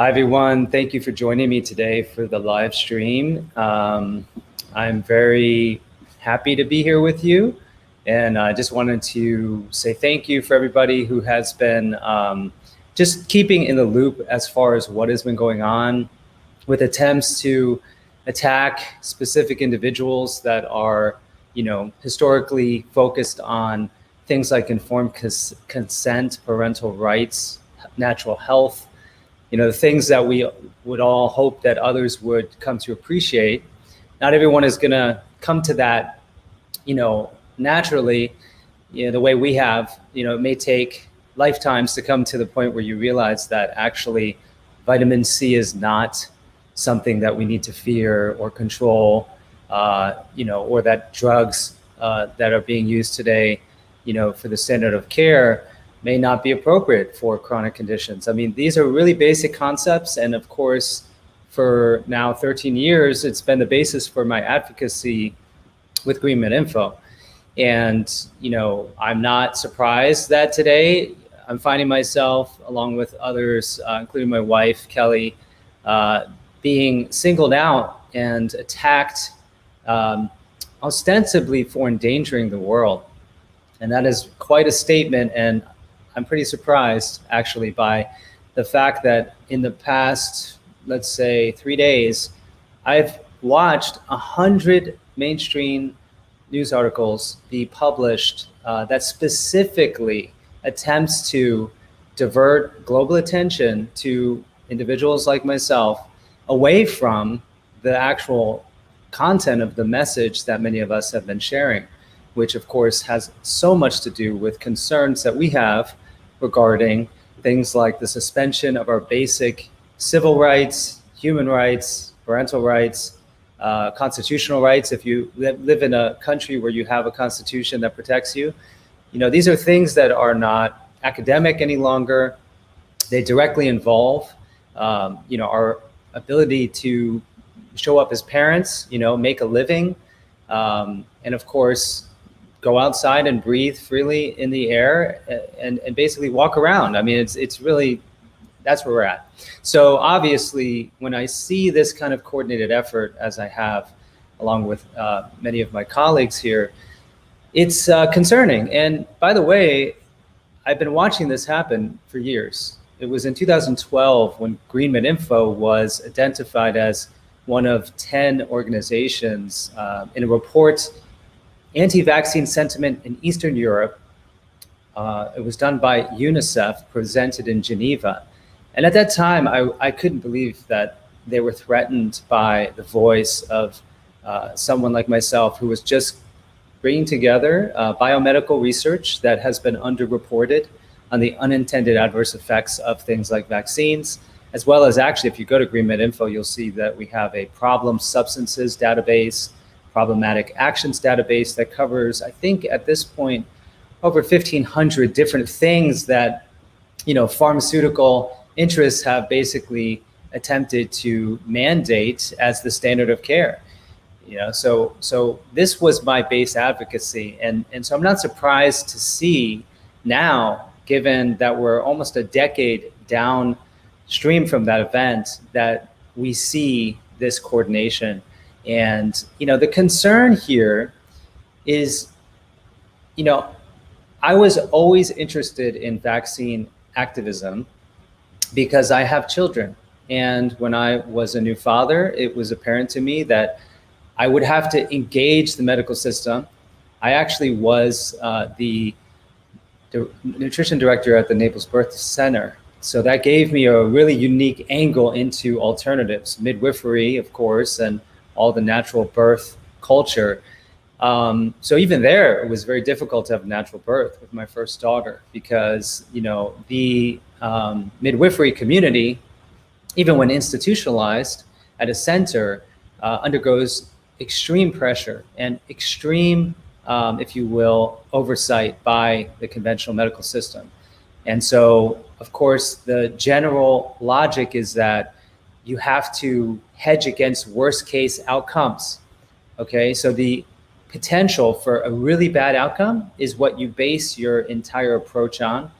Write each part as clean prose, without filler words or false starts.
Hi, everyone. Thank you for joining me today for the live stream. I'm very happy to be here with you. And I just wanted to say thank you for everybody who has been just keeping in the loop as far as what has been going on with attempts to attack specific individuals that are, historically focused on things like informed consent, parental rights, natural health, the things that we would all hope that others would come to appreciate. Not everyone is going to come to that, naturally, the way we have. It may take lifetimes to come to the point where you realize that actually vitamin C is not something that we need to fear or control, or that drugs that are being used today, for the standard of care may not be appropriate for chronic conditions. I mean, these are really basic concepts. And of course, for now 13 years, it's been the basis for my advocacy with Green Med Info. And, I'm not surprised that today I'm finding myself, along with others, including my wife, Kelly, being singled out and attacked ostensibly for endangering the world. And that is quite a statement. And I'm pretty surprised, actually, by the fact that in the past, let's say 3 days, I've watched 100 mainstream news articles be published that specifically attempts to divert global attention to individuals like myself away from the actual content of the message that many of us have been sharing, which of course has so much to do with concerns that we have regarding things like the suspension of our basic civil rights, human rights, parental rights, constitutional rights. If you live in a country where you have a constitution that protects you, these are things that are not academic any longer. They directly involve, our ability to show up as parents, make a living, and of course, go outside and breathe freely in the air and basically walk around. I mean, it's really, that's where we're at. So obviously, when I see this kind of coordinated effort, as I have, along with many of my colleagues here, it's concerning. And by the way, I've been watching this happen for years. It was in 2012 when Green Med Info was identified as one of 10 organizations in a report, Anti-Vaccine Sentiment in Eastern Europe. It was done by UNICEF, presented in Geneva. And at that time, I couldn't believe that they were threatened by the voice of someone like myself, who was just bringing together biomedical research that has been underreported on the unintended adverse effects of things like vaccines, as well as, actually, if you go to Green Med Info, you'll see that we have a problem substances database, problematic actions database that covers, I think at this point, over 1,500 different things that, pharmaceutical interests have basically attempted to mandate as the standard of care. So this was my base advocacy. And so I'm not surprised to see now, given that we're almost a decade downstream from that event, that we see this coordination. And, the concern here is, I was always interested in vaccine activism because I have children. And when I was a new father, it was apparent to me that I would have to engage the medical system. I actually was the nutrition director at the Naples Birth Center. So that gave me a really unique angle into alternatives, midwifery, of course, and all the natural birth culture. So even there, it was very difficult to have natural birth with my first daughter because, the midwifery community, even when institutionalized at a center, undergoes extreme pressure and extreme, if you will, oversight by the conventional medical system. And so, of course, the general logic is that you have to hedge against worst case outcomes. Okay, so the potential for a really bad outcome is what you base your entire approach on.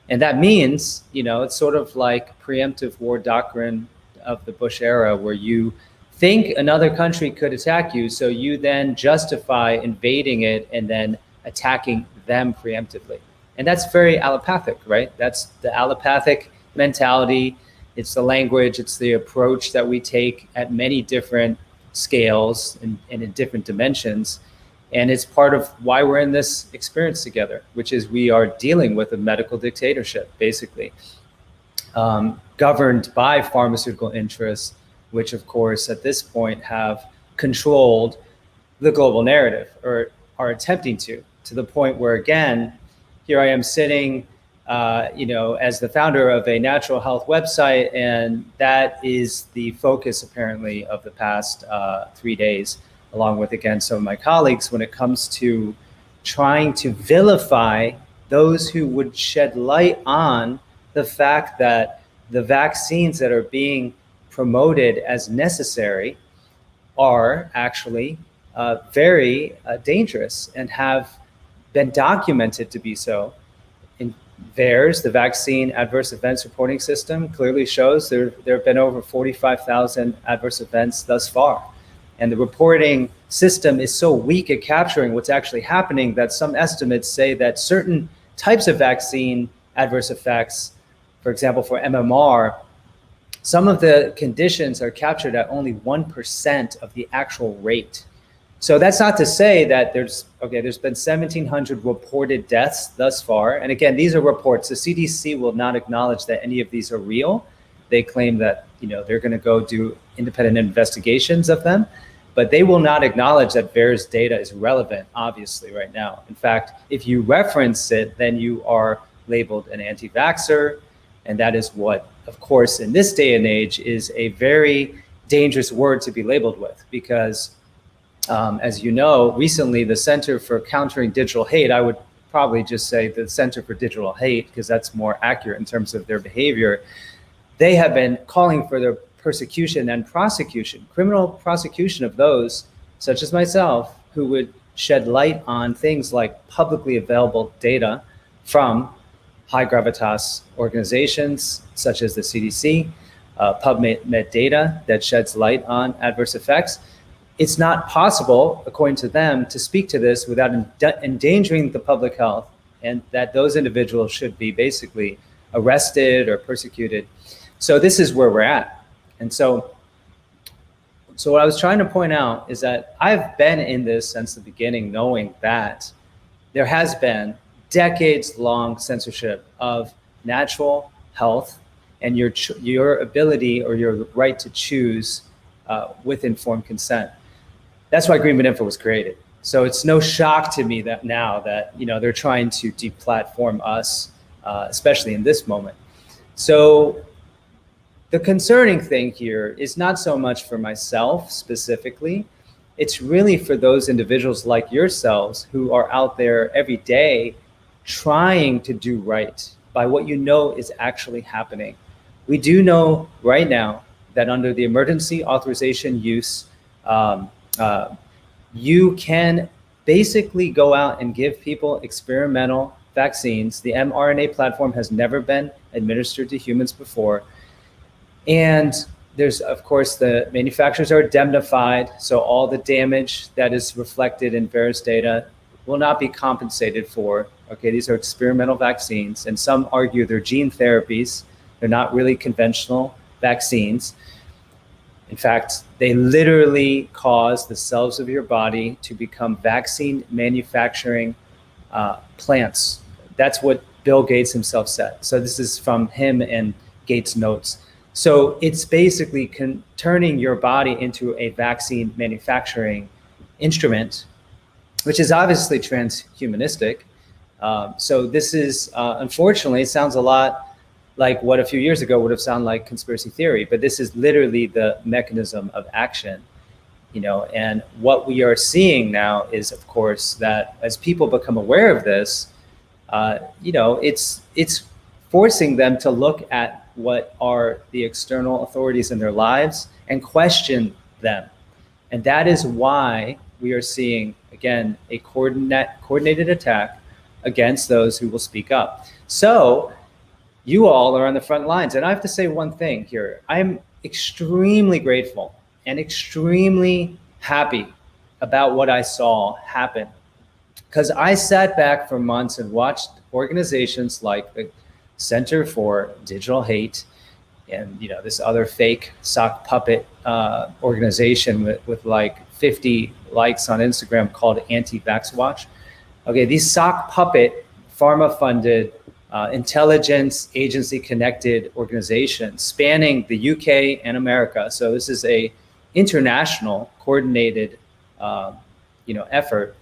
And that means, it's sort of like preemptive war doctrine of the Bush era, where you think another country could attack you, so you then justify invading it and then attacking them preemptively. And that's very allopathic, right? That's the allopathic mentality. It's the language, it's the approach that we take at many different scales and in different dimensions. And it's part of why we're in this experience together, which is we are dealing with a medical dictatorship, basically, governed by pharmaceutical interests, which of course at this point have controlled the global narrative, or are attempting to the point where, again, here I am sitting, as the founder of a natural health website, and that is the focus apparently of the past 3 days, along with, again, some of my colleagues, when it comes to trying to vilify those who would shed light on the fact that the vaccines that are being promoted as necessary are actually very dangerous and have been documented to be so. In VAERS, the Vaccine Adverse Events Reporting System, clearly shows there have been over 45,000 adverse events thus far. And the reporting system is so weak at capturing what's actually happening that some estimates say that certain types of vaccine adverse effects, for example, for MMR, some of the conditions are captured at only 1% of the actual rate. So that's not to say that there's been 1,700 reported deaths thus far. And again, these are reports. The CDC will not acknowledge that any of these are real. They claim that, they're going to go do independent investigations of them, but they will not acknowledge that VAERS data is relevant, obviously, right now. In fact, if you reference it, then you are labeled an anti-vaxxer. And that is what, of course, in this day and age is a very dangerous word to be labeled with, because as you know, recently the Center for Countering Digital Hate, I would probably just say the Center for Digital Hate, because that's more accurate in terms of their behavior, they have been calling for their persecution and prosecution, criminal prosecution of those, such as myself, who would shed light on things like publicly available data from high gravitas organizations such as the CDC, PubMed data that sheds light on adverse effects. It's not possible, according to them, to speak to this without endangering the public health, and that those individuals should be basically arrested or persecuted. So this is where we're at. And so what I was trying to point out is that I've been in this since the beginning, knowing that there has been decades-long censorship of natural health and your ability or your right to choose with informed consent. That's why Green Info was created. So it's no shock to me that now that they're trying to deplatform us, especially in this moment. So the concerning thing here is not so much for myself specifically. It's really for those individuals like yourselves who are out there every day trying to do right by what is actually happening. We do know right now that under the emergency authorization use, you can basically go out and give people experimental vaccines. The mRNA platform has never been administered to humans before. And there's, of course, the manufacturers are indemnified, so all the damage that is reflected in VAERS data will not be compensated for. Okay, these are experimental vaccines, and some argue they're gene therapies. They're not really conventional vaccines. In fact, they literally cause the cells of your body to become vaccine manufacturing plants. That's what Bill Gates himself said. So this is from him and Gates' notes. So it's basically turning your body into a vaccine manufacturing instrument, which is obviously transhumanistic. So this is, unfortunately, it sounds a lot like what a few years ago would have sounded like conspiracy theory, but this is literally the mechanism of action, and what we are seeing now is, of course, that as people become aware of this, it's forcing them to look at what are the external authorities in their lives and question them. And that is why we are seeing, again, a coordinated attack against those who will speak up. So you all are on the front lines. And I have to say one thing here. I'm extremely grateful and extremely happy about what I saw happen, because I sat back for months and watched organizations like the Center for Digital Hate and this other fake sock puppet organization with like 50 likes on Instagram called Anti-Vax Watch. Okay, these sock puppet, pharma-funded, intelligence agency connected organizations spanning the UK and America. So this is a international coordinated effort.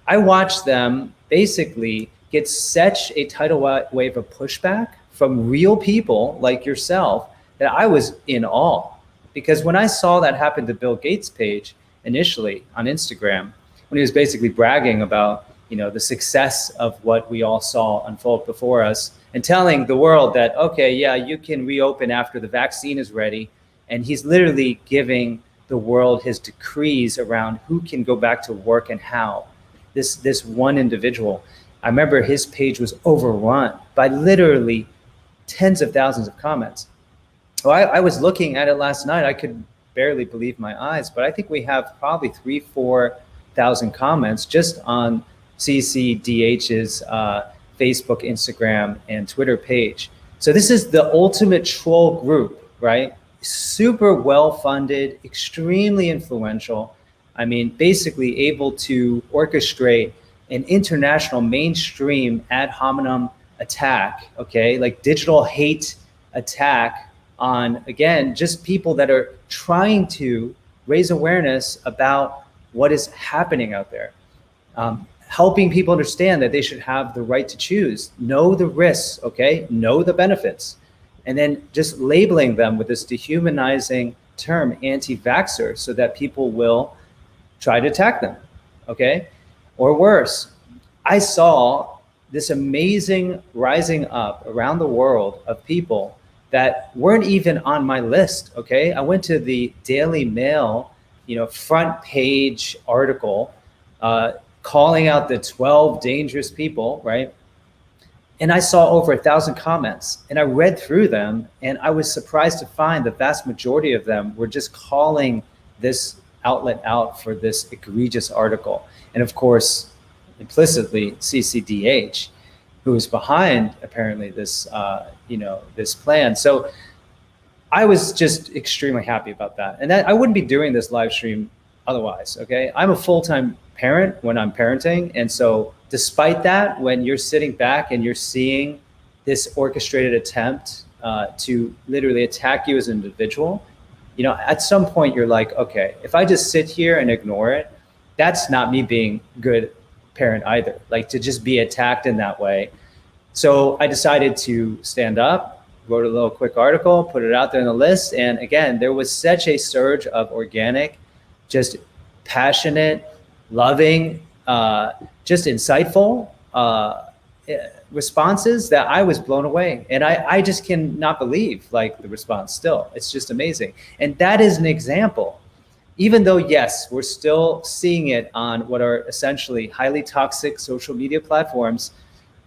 I watched them basically get such a tidal wave of pushback from real people like yourself that I was in awe. Because when I saw that happen to Bill Gates' page initially on Instagram, when he was basically bragging about the success of what we all saw unfold before us and telling the world that, okay, yeah, you can reopen after the vaccine is ready. And he's literally giving the world his decrees around who can go back to work and how. This one individual, I remember his page was overrun by literally tens of thousands of comments. Well, I was looking at it last night. I could barely believe my eyes, but I think we have probably 3,000-4,000 comments just on CCDH's Facebook, Instagram, and Twitter page. So this is the ultimate troll group, right? Super well-funded, extremely influential. I mean, basically able to orchestrate an international mainstream ad hominem attack, okay? Like digital hate attack on, again, just people that are trying to raise awareness about what is happening out there. Helping people understand that they should have the right to choose, know the risks, okay? Know the benefits. And then just labeling them with this dehumanizing term, anti-vaxxer, so that people will try to attack them, okay? Or worse, I saw this amazing rising up around the world of people that weren't even on my list, okay? I went to the Daily Mail, front page article, calling out the 12 dangerous people, right? And I saw over 1,000 comments, and I read through them, and I was surprised to find the vast majority of them were just calling this outlet out for this egregious article. And of course, implicitly CCDH, who is behind apparently this, this plan. So I was just extremely happy about that. And that I wouldn't be doing this live stream otherwise, okay? I'm a full-time parent when I'm parenting. And so despite that, when you're sitting back and you're seeing this orchestrated attempt to literally attack you as an individual, at some point you're like, okay, if I just sit here and ignore it, that's not me being good parent either, like to just be attacked in that way. So I decided to stand up, wrote a little quick article, put it out there in the list. And again, there was such a surge of organic, just passionate, loving, just insightful responses that I was blown away. And I just cannot believe like the response still. It's just amazing. And that is an example. Even though, yes, we're still seeing it on what are essentially highly toxic social media platforms,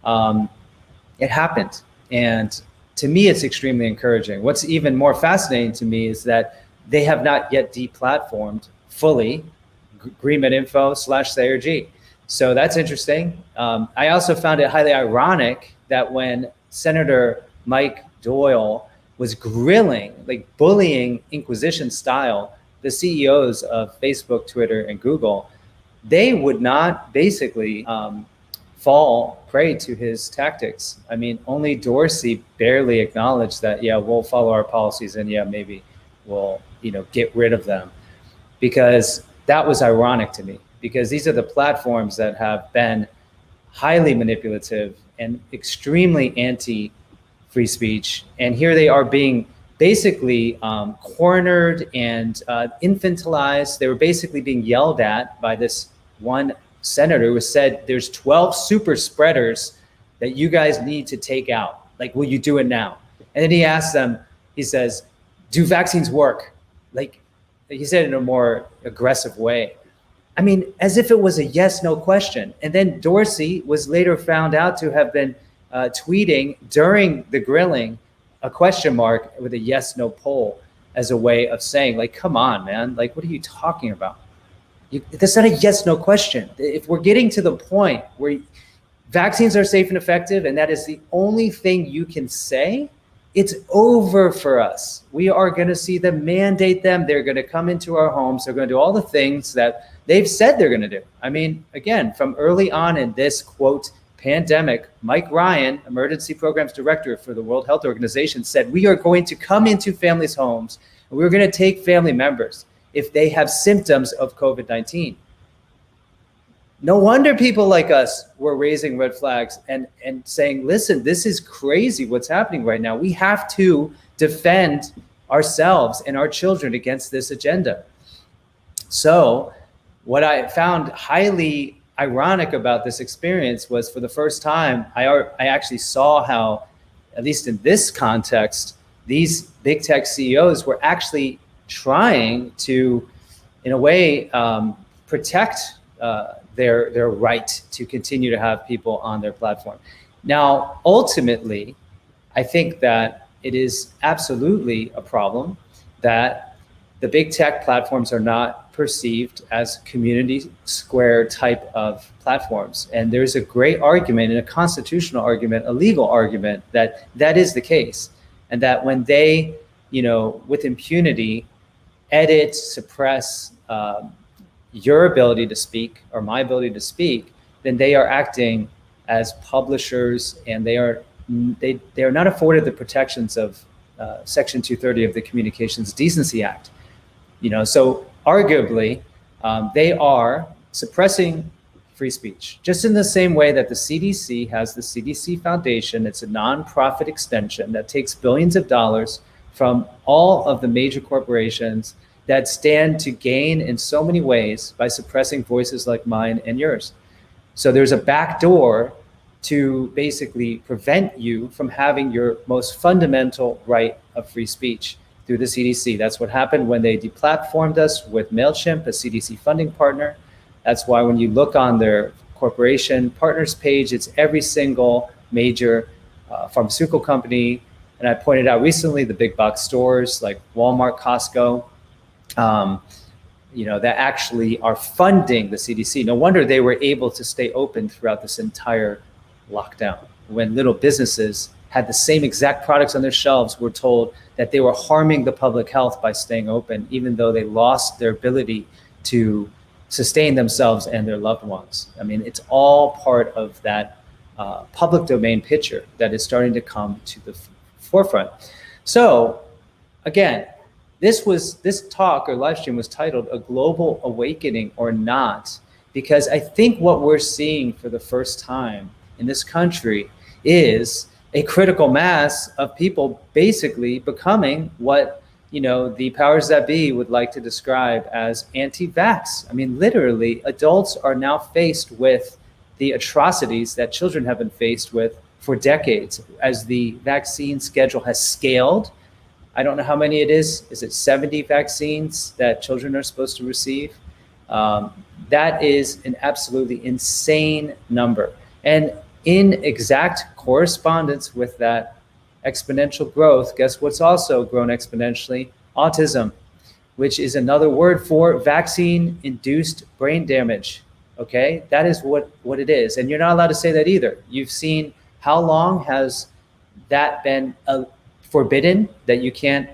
it happened. And to me, it's extremely encouraging. What's even more fascinating to me is that they have not yet deplatformed fully agreementinfo/CERG. So that's interesting. I also found it highly ironic that when Senator Mike Doyle was grilling, like bullying Inquisition style, the CEOs of Facebook, Twitter, and Google, they would not basically fall prey to his tactics. I mean, only Dorsey barely acknowledged that, yeah, we'll follow our policies and yeah, maybe we'll, get rid of them. Because that was ironic to me, because these are the platforms that have been highly manipulative and extremely anti-free speech. And here they are being basically cornered and infantilized. They were basically being yelled at by this one senator who said, there's 12 super spreaders that you guys need to take out. Like, will you do it now? And then he asked them, he says, do vaccines work? Like, he said it in a more aggressive way. I mean, as if it was a yes, no question. And then Dorsey was later found out to have been tweeting during the grilling a question mark with a yes, no poll as a way of saying, like, come on, man, like, what are you talking about? That's not a yes, no question. If we're getting to the point where vaccines are safe and effective, and that is the only thing you can say, it's over for us. We are going to see them mandate them. They're going to come into our homes. They're going to do all the things that they've said they're going to do. I mean, again, from early on in this, quote, pandemic, Mike Ryan, Emergency Programs Director for the World Health Organization, said, we are going to come into families' homes, and we're going to take family members if they have symptoms of COVID-19. No wonder people like us were raising red flags and saying, listen, this is crazy what's happening right now. We have to defend ourselves and our children against this agenda. So what I found highly ironic about this experience was, for the first time, I actually saw how, at least in this context, these big tech CEOs were actually trying to, in a way, protect their right to continue to have people on their platform. Now, ultimately, I think that it is absolutely a problem that the big tech platforms are not perceived as community square type of platforms. And there's a great argument, and a constitutional argument, a legal argument, that that is the case. And that when they, with impunity, edit, suppress your ability to speak or my ability to speak, then they are acting as publishers, and they are not afforded the protections of Section 230 of the Communications Decency Act. So arguably, they are suppressing free speech, just in the same way that the CDC has the CDC Foundation. It's a nonprofit extension that takes billions of dollars from all of the major corporations that stand to gain in so many ways by suppressing voices like mine and yours. So there's a back door to basically prevent you from having your most fundamental right of free speech through the CDC. That's what happened when they deplatformed us with MailChimp, a CDC funding partner. That's why when you look on their corporation partners page, it's every single major pharmaceutical company. And I pointed out recently the big box stores like Walmart, Costco, that actually are funding the CDC. No wonder they were able to stay open throughout this entire lockdown, when little businesses had the same exact products on their shelves, were told that they were harming the public health by staying open, even though they lost their ability to sustain themselves and their loved ones. I mean, it's all part of that public domain picture that is starting to come to the forefront. So again, this talk or live stream was titled A Global Awakening or Not, because I think what we're seeing for the first time in this country is a critical mass of people basically becoming what the powers that be would like to describe as anti-vax. I mean, literally, adults are now faced with the atrocities that children have been faced with for decades as the vaccine schedule has scaled. I don't know how many it is. Is it 70 vaccines that children are supposed to receive? That is an absolutely insane number. And in exact correspondence with that exponential growth, guess what's also grown exponentially? Autism, which is another word for vaccine-induced brain damage. Okay, that is what it is. And you're not allowed to say that either. You've seen how long has that been forbidden, that you can't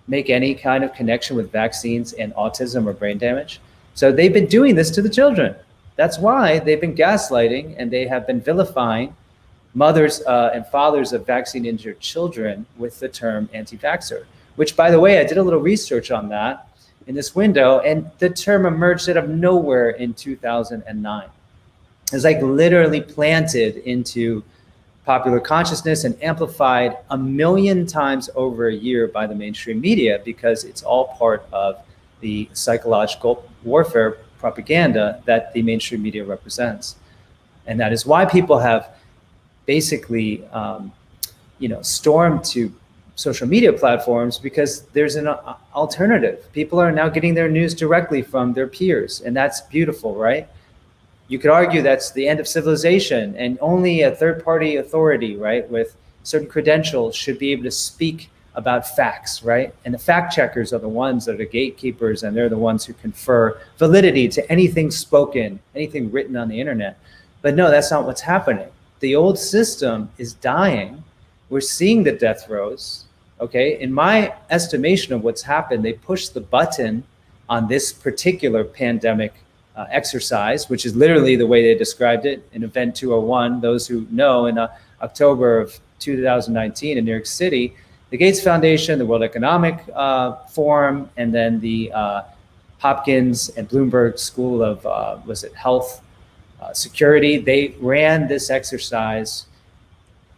make any kind of connection with vaccines and autism or brain damage. So they've been doing this to the children. That's why they've been gaslighting, and they have been vilifying mothers and fathers of vaccine-injured children with the term anti-vaxxer, which, by the way, I did a little research on that in this window, and the term emerged out of nowhere in 2009. It's like literally planted into popular consciousness and amplified 1 million times over a year by the mainstream media, because it's all part of the psychological warfare propaganda that the mainstream media represents. And that is why people have basically, stormed to social media platforms, because there's an alternative. People are now getting their news directly from their peers, and that's beautiful, right? you could argue that's the end of civilization, and only a third-party authority, right, with certain credentials should be able to speak about facts, right? And the fact checkers are the ones that are the gatekeepers, and they're the ones who confer validity to anything spoken, anything written on the internet. But no, that's not what's happening. The old system is dying. We're seeing the death rows, okay? In my estimation of what's happened, they pushed the button on this particular pandemic exercise, which is literally the way they described it in Event 201. Those who know, in October of 2019 in New York City, the Gates Foundation, the World Economic Forum, and then the Hopkins and Bloomberg School of, was it Health Security, they ran this exercise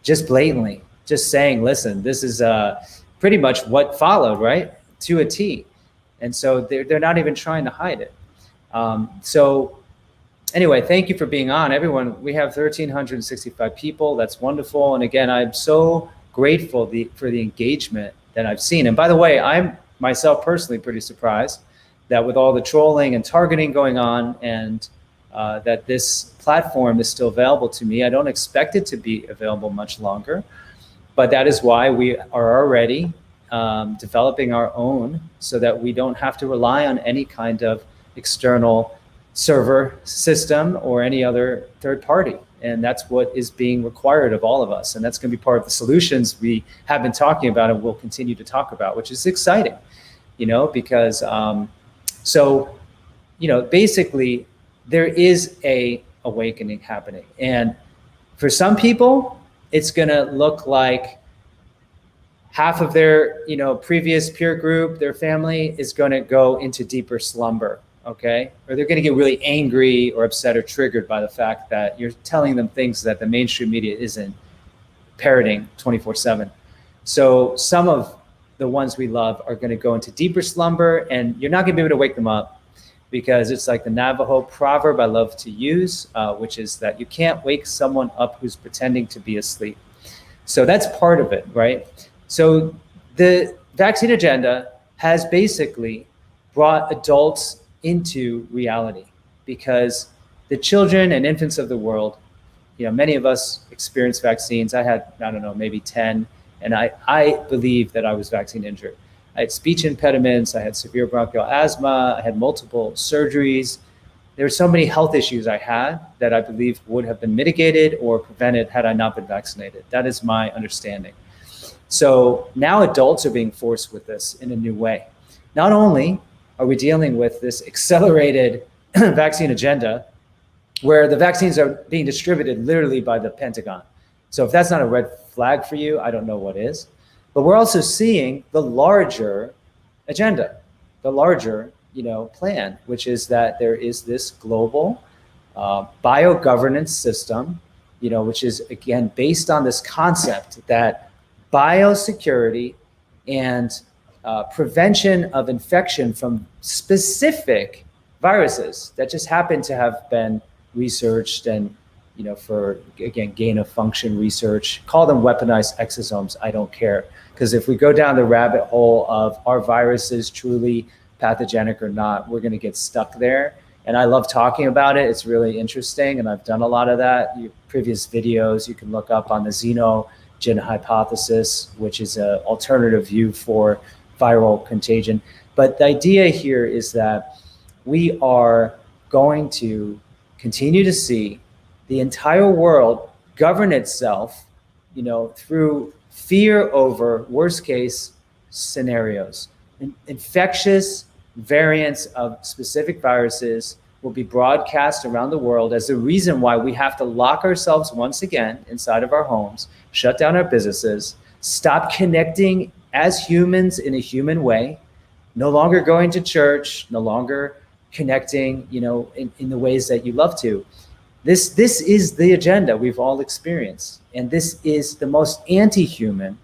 just blatantly, just saying, listen, this is pretty much what followed, right, to a T. And so they're not even trying to hide it. So anyway, thank you for being on, everyone. We have 1,365 people. That's wonderful. And again, I'm so grateful for the engagement that I've seen. And by the way, I'm myself personally pretty surprised that with all the trolling and targeting going on, and that this platform is still available to me. I don't expect it to be available much longer, but that is why we are already developing our own, so that we don't have to rely on any kind of external server system or any other third party. And that's what is being required of all of us. And that's going to be part of the solutions we have been talking about and will continue to talk about, which is exciting, you know, because basically there is a awakening happening. And for some people, it's going to look like half of their, previous peer group, their family is going to go into deeper slumber. Okay, or they're going to get really angry or upset or triggered by the fact that you're telling them things that the mainstream media isn't parroting 24/7. So some of the ones we love are going to go into deeper slumber, and you're not going to be able to wake them up, because it's like the Navajo proverb I love to use, which is that you can't wake someone up who's pretending to be asleep. So that's part of it, right? So the vaccine agenda has basically brought adults into reality, because the children and infants of the world, many of us experienced vaccines. I had, I don't know, maybe 10, and I believe that I was vaccine injured. I had speech impediments, I had severe bronchial asthma, I had multiple surgeries. There were so many health issues I had that I believe would have been mitigated or prevented had I not been vaccinated. That is my understanding. So now adults are being forced with this in a new way. Not only are we dealing with this accelerated vaccine agenda where the vaccines are being distributed literally by the Pentagon. So if that's not a red flag for you, I don't know what is. But we're also seeing the larger agenda, the larger, plan, which is that there is this global bio-governance system, which is, again, based on this concept that biosecurity and prevention of infection from specific viruses that just happen to have been researched and, for, again, gain of function research, call them weaponized exosomes, I don't care. Because if we go down the rabbit hole of are viruses truly pathogenic or not, we're going to get stuck there. And I love talking about it. It's really interesting. And I've done a lot of that. Previous videos you can look up on the xenogen hypothesis, which is an alternative view for viral contagion. But the idea here is that we are going to continue to see the entire world govern itself, through fear over worst case scenarios. Infectious variants of specific viruses will be broadcast around the world as the reason why we have to lock ourselves once again inside of our homes, shut down our businesses, stop connecting as humans in a human way, no longer going to church, no longer connecting, in the ways that you love to. This is the agenda we've all experienced. And this is the most anti-human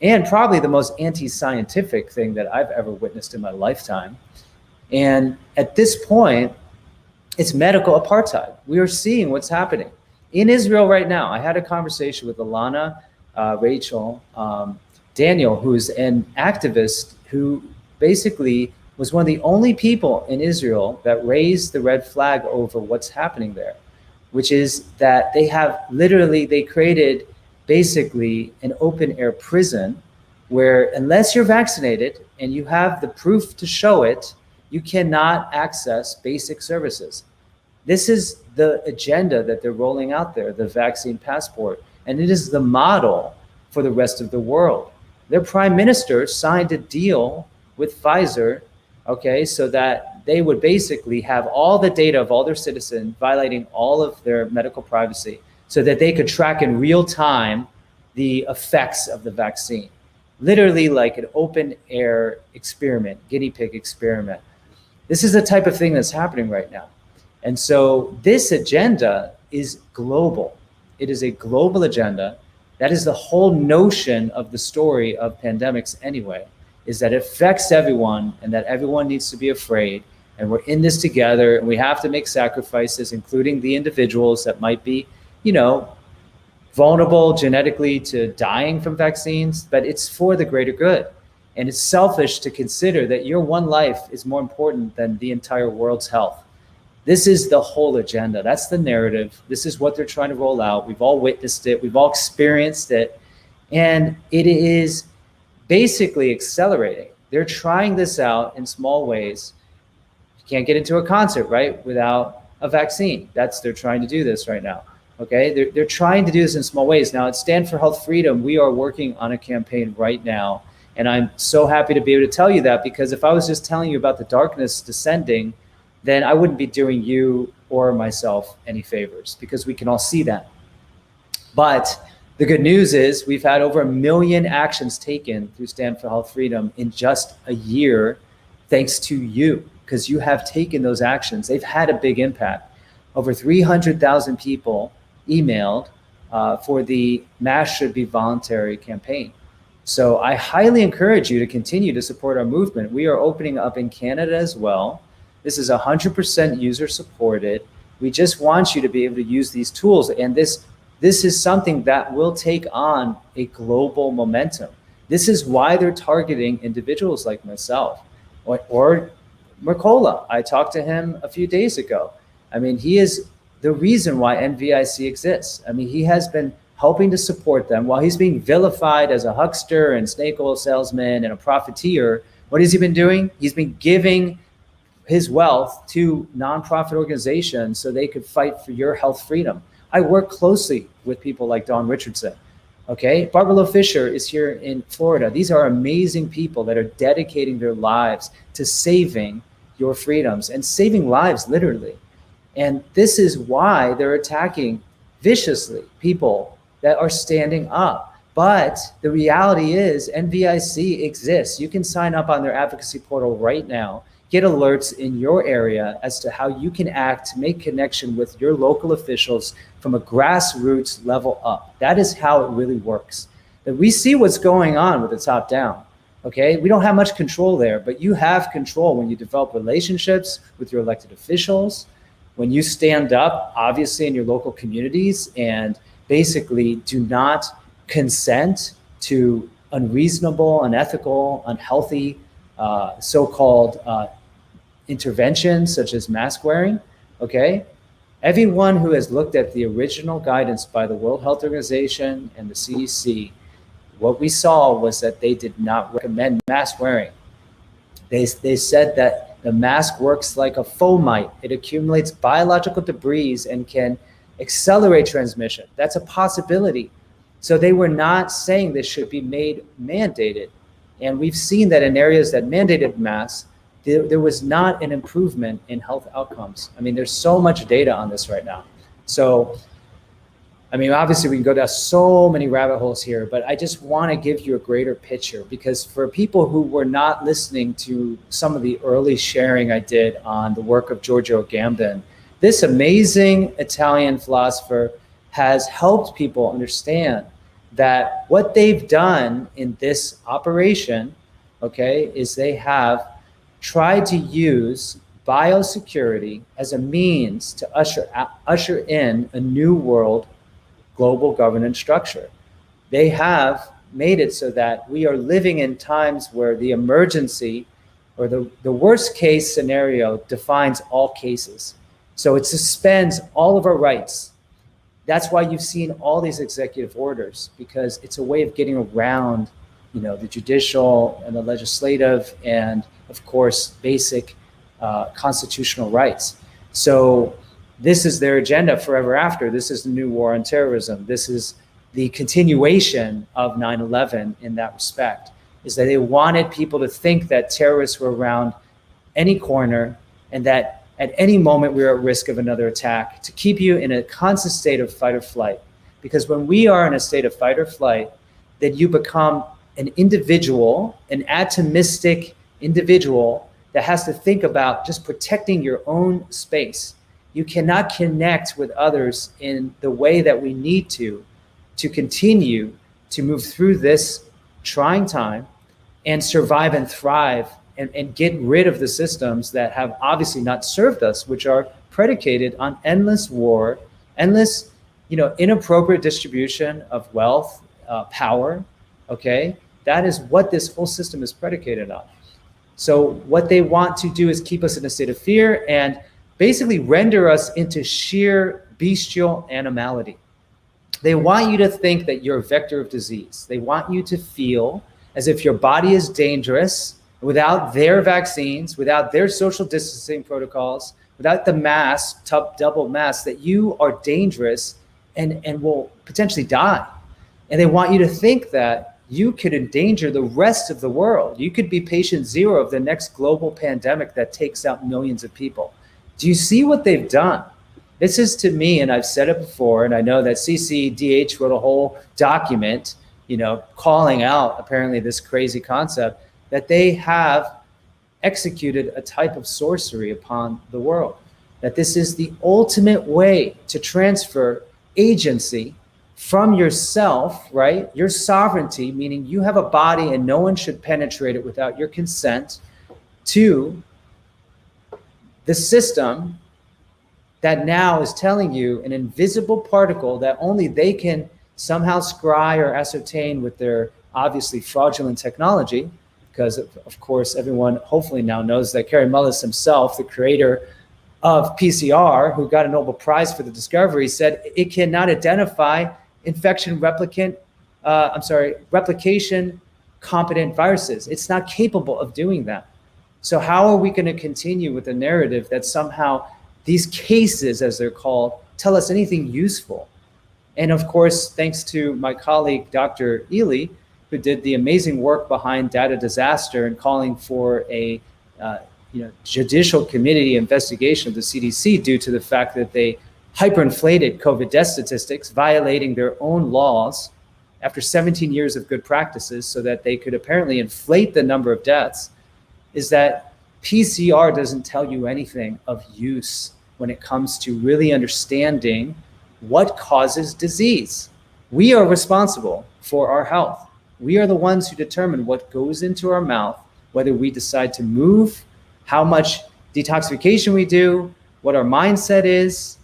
and probably the most anti-scientific thing that I've ever witnessed in my lifetime. And at this point, it's medical apartheid. We are seeing what's happening in Israel right now. I had a conversation with Alana, Rachel, Daniel, who's an activist who basically was one of the only people in Israel that raised the red flag over what's happening there, which is that they created basically an open air prison where unless you're vaccinated and you have the proof to show it, you cannot access basic services. This is the agenda that they're rolling out there, the vaccine passport, and it is the model for the rest of the world. Their prime minister signed a deal with Pfizer, okay, so that they would basically have all the data of all their citizens, violating all of their medical privacy, so that they could track in real time the effects of the vaccine. Literally like an open air experiment, guinea pig experiment. This is the type of thing that's happening right now. And so this agenda is global. It is a global agenda. That is the whole notion of the story of pandemics anyway, is that it affects everyone and that everyone needs to be afraid. And we're in this together and we have to make sacrifices, including the individuals that might be, vulnerable genetically to dying from vaccines, but it's for the greater good. And it's selfish to consider that your one life is more important than the entire world's health. This is the whole agenda. That's the narrative. This is what they're trying to roll out. We've all witnessed it. We've all experienced it. And it is basically accelerating. They're trying this out in small ways. You can't get into a concert, right, without a vaccine. They're trying to do this right now. Okay, they're trying to do this in small ways. Now at Stand for Health Freedom, we are working on a campaign right now. And I'm so happy to be able to tell you that, because if I was just telling you about the darkness descending, then I wouldn't be doing you or myself any favors, because we can all see that. But the good news is we've had over 1 million actions taken through Stand for Health Freedom in just a year, thanks to you, because you have taken those actions. They've had a big impact. Over 300,000 people emailed for the Mask Should Be Voluntary campaign. So I highly encourage you to continue to support our movement. We are opening up in Canada as well. This is 100% user supported. We just want you to be able to use these tools. And this is something that will take on a global momentum. This is why they're targeting individuals like myself or Mercola. I talked to him a few days ago. I mean, he is the reason why NVIC exists. I mean, he has been helping to support them while he's being vilified as a huckster and snake oil salesman and a profiteer. What has he been doing? He's been giving his wealth to nonprofit organizations so they could fight for your health freedom. I work closely with people like Dawn Richardson. Okay, Barbara Fisher is here in Florida. These are amazing people that are dedicating their lives to saving your freedoms and saving lives, literally. And this is why they're attacking viciously people that are standing up. But the reality is NVIC exists. You can sign up on their advocacy portal right now, get alerts in your area as to how you can act, make connection with your local officials from a grassroots level up. That is how it really works. That we see what's going on with the top down. Okay, we don't have much control there, but you have control when you develop relationships with your elected officials, when you stand up, obviously, in your local communities and basically do not consent to unreasonable, unethical, unhealthy, so-called interventions such as mask wearing, okay? Everyone who has looked at the original guidance by the World Health Organization and the CDC, what we saw was that they did not recommend mask wearing. They said that the mask works like a fomite. It accumulates biological debris and can accelerate transmission. That's a possibility. So they were not saying this should be made mandated. And we've seen that in areas that mandated masks, there was not an improvement in health outcomes. I mean, there's so much data on this right now. So, I mean, obviously we can go down so many rabbit holes here, but I just want to give you a greater picture, because for people who were not listening to some of the early sharing I did on the work of Giorgio Agamben, this amazing Italian philosopher has helped people understand that what they've done in this operation, okay, is they have tried to use biosecurity as a means to usher in a new world global governance structure. They have made it so that we are living in times where the emergency or the worst case scenario defines all cases. So it suspends all of our rights. That's why you've seen all these executive orders, because it's a way of getting around, the judicial and the legislative and, of course, basic constitutional rights. So this is their agenda forever after. This is the new war on terrorism. This is the continuation of 9/11 in that respect, is that they wanted people to think that terrorists were around any corner and that at any moment we are at risk of another attack, to keep you in a constant state of fight or flight. Because when we are in a state of fight or flight, then you become an individual, an atomistic individual that has to think about just protecting your own space. You cannot connect with others in the way that we need to continue to move through this trying time and survive and thrive and get rid of the systems that have obviously not served us, which are predicated on endless war, endless, inappropriate distribution of wealth, power, okay? That is what this whole system is predicated on. So what they want to do is keep us in a state of fear and basically render us into sheer bestial animality. They want you to think that you're a vector of disease. They want you to feel as if your body is dangerous without their vaccines, without their social distancing protocols, without the mask, double mask, that you are dangerous and will potentially die. And they want you to think that you could endanger the rest of the world. You could be patient zero of the next global pandemic that takes out millions of people. Do you see what they've done? This is, to me, and I've said it before, and I know that CCDH wrote a whole document, calling out apparently this crazy concept, that they have executed a type of sorcery upon the world, that this is the ultimate way to transfer agency from yourself, right? Your sovereignty, meaning you have a body and no one should penetrate it without your consent, to the system that now is telling you an invisible particle that only they can somehow scry or ascertain with their obviously fraudulent technology. Because of course, everyone hopefully now knows that Kary Mullis himself, the creator of PCR, who got a Nobel Prize for the discovery, said it cannot identify replication competent viruses. It's not capable of doing that. So how are we going to continue with the narrative that somehow these cases, as they're called, tell us anything useful? And of course, thanks to my colleague, Dr. Ely, who did the amazing work behind Data Disaster and calling for a judicial committee investigation of the CDC due to the fact that they hyperinflated COVID death statistics, violating their own laws after 17 years of good practices so that they could apparently inflate the number of deaths, is that PCR doesn't tell you anything of use when it comes to really understanding what causes disease. We are responsible for our health. We are the ones who determine what goes into our mouth, whether we decide to move, how much detoxification we do, what our mindset is,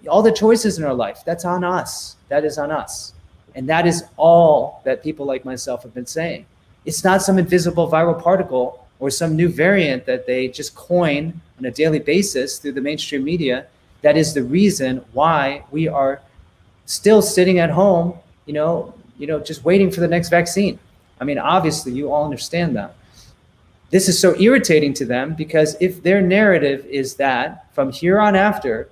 all the choices in our life. That's on us. That is on us. And that is all that people like myself have been saying. It's not some invisible viral particle or some new variant that they just coin on a daily basis through the mainstream media. That is the reason why we are still sitting at home, just waiting for the next vaccine. I mean, obviously, you all understand that. This is so irritating to them because if their narrative is that from here on after,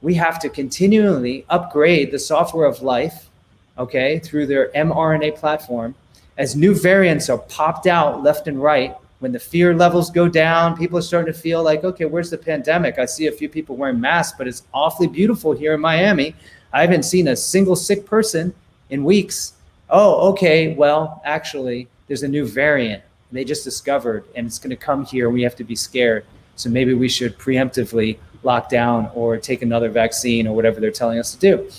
we have to continually upgrade the software of life, okay, through their mRNA platform, as new variants are popped out left and right, when the fear levels go down, people are starting to feel like, okay, where's the pandemic? I see a few people wearing masks, but it's awfully beautiful here in Miami. I haven't seen a single sick person in weeks. Oh, okay, well, actually, there's a new variant they just discovered, and it's going to come here. We have to be scared. So maybe we should preemptively lock down or take another vaccine or whatever they're telling us to do.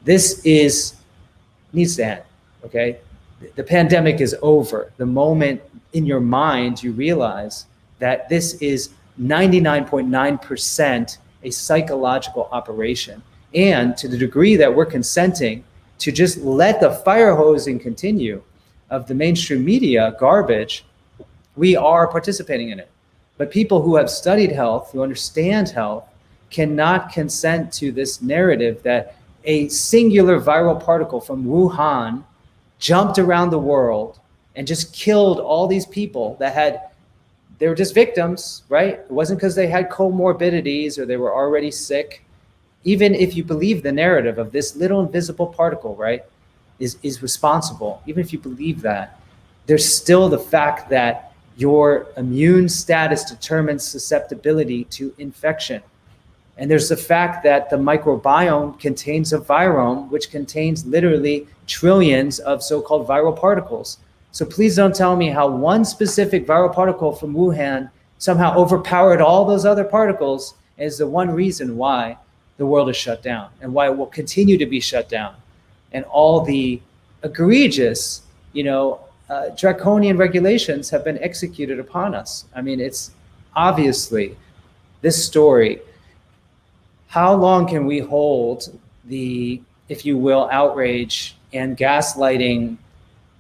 This needs to end, okay? The pandemic is over. The moment in your mind you realize that this is 99.9% a psychological operation. And to the degree that we're consenting to just let the fire hosing continue of the mainstream media garbage, We are participating in it. But people who have studied health, who understand health, cannot consent to this narrative that a singular viral particle from Wuhan jumped around the world and just killed all these people they were just victims, right? It wasn't because they had comorbidities or they were already sick. Even if you believe the narrative of this little invisible particle, right, is responsible, even if you believe that, there's still the fact that your immune status determines susceptibility to infection. And there's the fact that the microbiome contains a virome, which contains literally trillions of so-called viral particles. So please don't tell me how one specific viral particle from Wuhan somehow overpowered all those other particles is the one reason why the world is shut down and why it will continue to be shut down. And all the egregious, draconian regulations have been executed upon us. I mean, it's obviously this story. How long can we hold the, if you will, outrage and gaslighting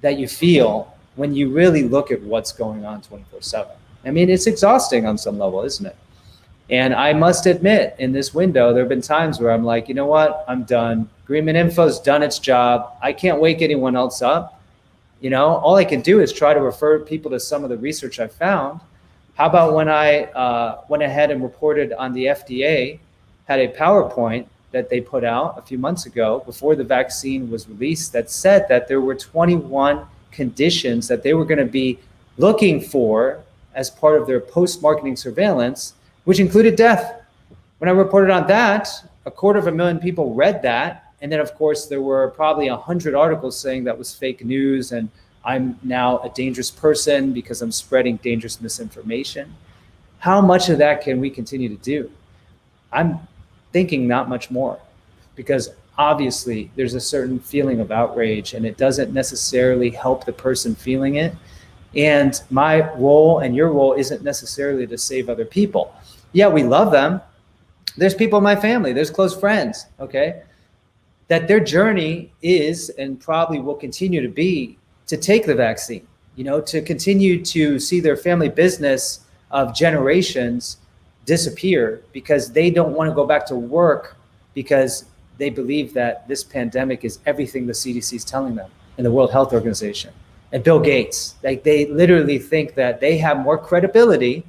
that you feel when you really look at what's going on 24/7? I mean, it's exhausting on some level, isn't it? And I must admit, in this window, there have been times where I'm like, you know what? I'm done. Agreement Info's done its job. I can't wake anyone else up. All I can do is try to refer people to some of the research I found. How about when I went ahead and reported on the FDA had a PowerPoint that they put out a few months ago before the vaccine was released that said that there were 21 conditions that they were going to be looking for as part of their post-marketing surveillance, which included death. When I reported on that, 250,000 people read that. And then, of course, there were probably 100 articles saying that was fake news and I'm now a dangerous person because I'm spreading dangerous misinformation. How much of that can we continue to do? I'm thinking not much more, because obviously there's a certain feeling of outrage and it doesn't necessarily help the person feeling it. And my role and your role isn't necessarily to save other people. Yeah, we love them. There's people in my family, there's close friends, okay, that their journey is and probably will continue to be to take the vaccine, to continue to see their family business of generations disappear because they don't want to go back to work because they believe that this pandemic is everything the CDC is telling them and the World Health Organization and Bill Gates. Like, they literally think that they have more credibility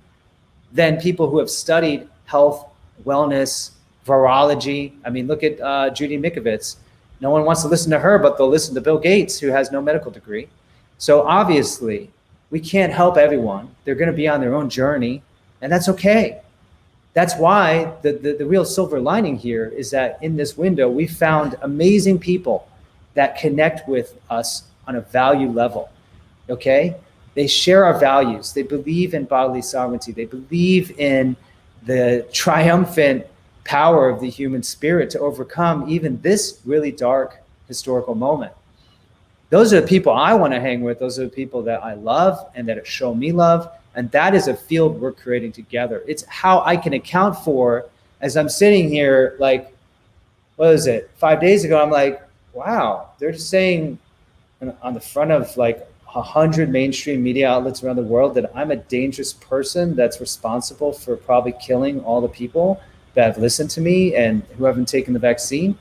than people who have studied health, wellness, virology. I mean, look at Judy Mikovits. No one wants to listen to her, but they'll listen to Bill Gates, who has no medical degree. So obviously, we can't help everyone. They're going to be on their own journey, and that's okay. That's why the real silver lining here is that in this window, we found amazing people that connect with us on a value level, okay? They share our values. They believe in bodily sovereignty. They believe in the triumphant power of the human spirit to overcome even this really dark historical moment. Those are the people I want to hang with. Those are the people that I love and that show me love. And that is a field we're creating together. It's how I can account for, as I'm sitting here, like, what is it? 5 days ago, I'm like, wow, they're just saying on the front of like 100 mainstream media outlets around the world that I'm a dangerous person that's responsible for probably killing all the people that have listened to me and who haven't taken the vaccine.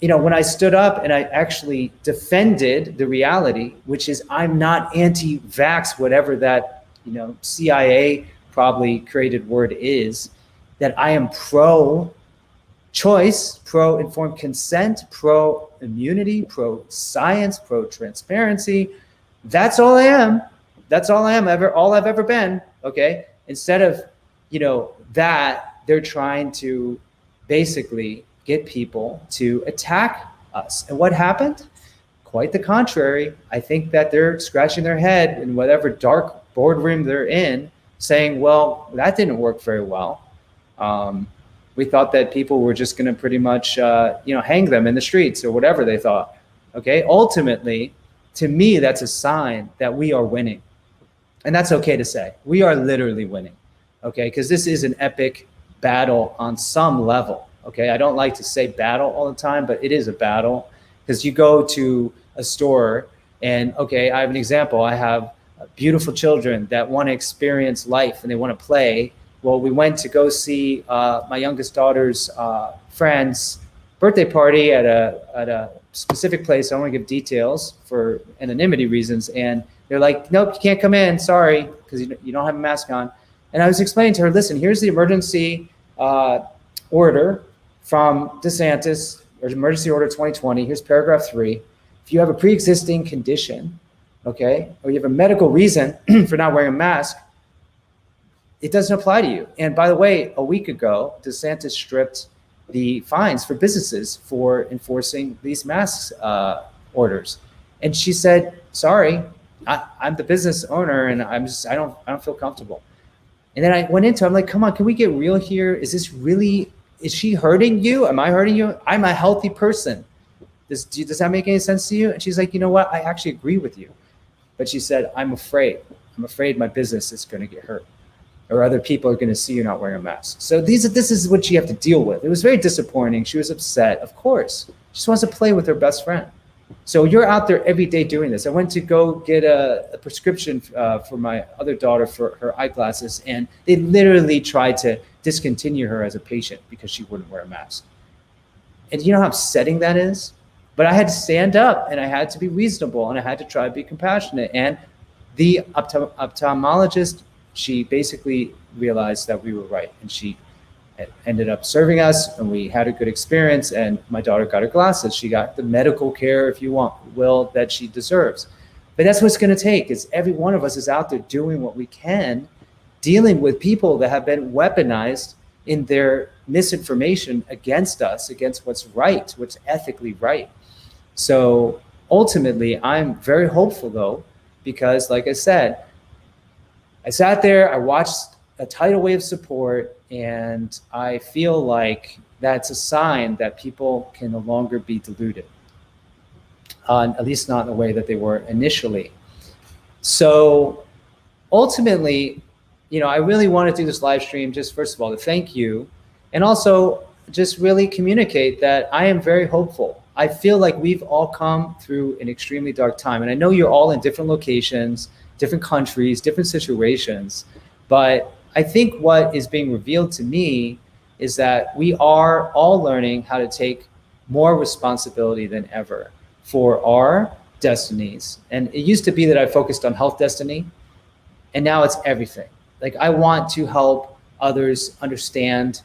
When I stood up and I actually defended the reality, which is I'm not anti-vax, whatever that, CIA probably created word is, that I am pro-choice, pro-informed consent, pro-immunity, pro-science, pro-transparency. That's all I am. That's all I am, all I've ever been, okay? Instead of, that, they're trying to basically get people to attack us. And what happened? Quite the contrary. I think that they're scratching their head in whatever dark boardroom they're in, saying, well, that didn't work very well. We thought that people were just going to pretty much, hang them in the streets or whatever they thought. Okay. Ultimately, to me, that's a sign that we are winning. And that's okay to say. We are literally winning. Okay. Because this is an epic battle on some level. Okay, I don't like to say battle all the time, but it is a battle, because you go to a store and, okay, I have an example. I have beautiful children that want to experience life and they want to play. Well, we went to go see my youngest daughter's friend's birthday party at a specific place. I don't want to give details for anonymity reasons. And they're like, nope, you can't come in. Sorry, because you don't have a mask on. And I was explaining to her, listen, here's the emergency order from DeSantis, or emergency order 2020. Here's paragraph 3. If you have a pre-existing condition, okay, or you have a medical reason for not wearing a mask, it doesn't apply to you. And by the way, a week ago, DeSantis stripped the fines for businesses for enforcing these masks orders. And she said, sorry, I'm the business owner and I don't feel comfortable. And then I went into, I'm like, come on, can we get real here? Is she hurting you? Am I hurting you? I'm a healthy person. Does that make any sense to you? And she's like, you know what? I actually agree with you. But she said, I'm afraid my business is going to get hurt, or other people are going to see you not wearing a mask. So this is what you have to deal with. It was very disappointing. She was upset, of course. She just wants to play with her best friend. So you're out there every day doing this. I went to go get a prescription for my other daughter for her eyeglasses, and they literally tried to discontinue her as a patient because she wouldn't wear a mask. And you know how upsetting that is? But I had to stand up and I had to be reasonable and I had to try to be compassionate. And the ophthalmologist, she basically realized that we were right, and she ended up serving us, and we had a good experience, and my daughter got her glasses. She got the medical care, if you will, that she deserves. But that's what it's going to take. Is every one of us is out there doing what we can, dealing with people that have been weaponized in their misinformation against us, against what's right, what's ethically right. So ultimately, I'm very hopeful, though, because like I said, I sat there, I watched a tidal wave of support, and I feel like that's a sign that people can no longer be deluded, at least not in the way that they were initially. So ultimately, I really want to do this live stream just, first of all, to thank you, and also just really communicate that I am very hopeful. I feel like we've all come through an extremely dark time, and I know you're all in different locations, different countries, different situations, but I think what is being revealed to me is that we are all learning how to take more responsibility than ever for our destinies. And it used to be that I focused on health destiny, and now it's everything. Like, I want to help others understand